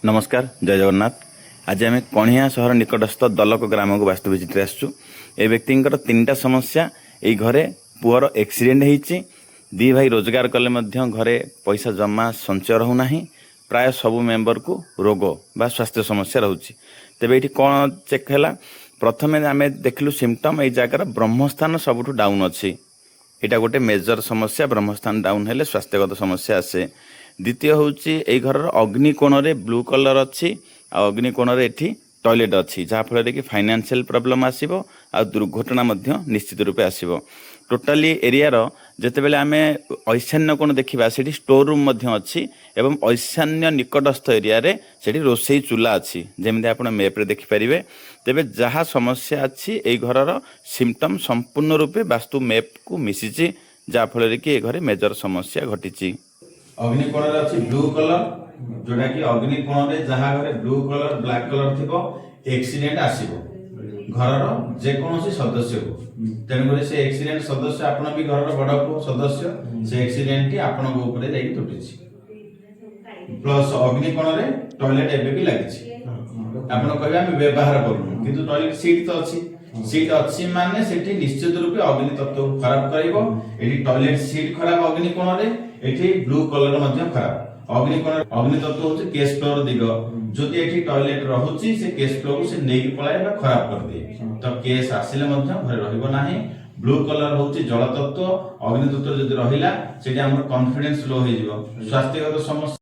नमस्कार जय जगन्नाथ। आज आम कणिया सहर निकटस्थ दलक ग्राम को वास्तु विजिट आसचु। ए व्यक्ति तीन टा समस्या ये घरे पुअर एक्सीडेंट होती दी भाई रोजगार कले घरे पैसा जमा संचय रहूना प्राय सबू मेम्बर को रोग बा स्वास्थ्य समस्या रोचे। तेरे ये कौन चेक है प्रथम आम देखलु सिम्पटम ये जगार ब्रह्मस्थान सबुठ डाउन अच्छी यहाँ गोटे मेजर समस्या ब्रह्मस्थान डाउन हेले स्वास्थ्यगत समस्या आसे। द्वितीय हूँ ये घर अग्निकोण रे ब्लू कलर अच्छी अग्निकोण रे एठी टॉयलेट अच्छी जहाँफल कि फाइनेंशियल प्रॉब्लम आसीबो आ दुर्घटना मध्य निश्चित रूपे आसीबो। टोटाली एरिया रो जेतेबेले आमे ऐशान्य कोण देखिबा सेठी स्टोर रूम मध्य अच्छी एवं ऐशान्य निकटस्थ एरिया रे सेठी रोसई चूल्हा अच्छी जेमिति आपण मैप रे देखि परिबे। तेबे जहाँ समस्या अच्छी ए घरर सिम्पटम संपूर्ण रूपे वास्तु मैप को मिसिची जहाँफल कि ए घरे मेजर समस्या घटिची। अग्निकोण रे अछि ब्लू कलर जोटा कि अग्निकोण रे जहाँ घरे ब्लू कलर ब्लैक कलर थिबो एक्सीडेंट आसीबो घरर जे कोनोसी सदस्य को तेणुकर से एक्सीडेंट सदस्य आपण भी घरर बड़ पुओ सदस्य से एक्सीडेंट आपण को ऊपर जाई टुटिछि। प्लस अग्निकोण रे टॉयलेट एबे भी लागिछि आपण कहबा हम व्यवहार करू किंतु टॉयलेट सीट तो अछि सीट अच्छी माने सेठी निश्चित रूपे अग्नि तत्व खराब करिवो। एठी टॉयलेट सीट खराब अग्निकोण रे एठी ब्लू कलर मध्य खराब अग्निकोण अग्नि तत्व होचे केस फ्लोर दिग जदि एठी टॉयलेट रहुची से केस फ्लोर को से नेकी पळाय बा खराब कर दे तो केस आसिले मध्य घरे रहिबो नाही। ब्लू कलर होची जल तत्व अग्नि तत्व जदि रहिला सेठी हमर कॉन्फिडेंस लो हे जिवो स्वास्थ्यगत समस्या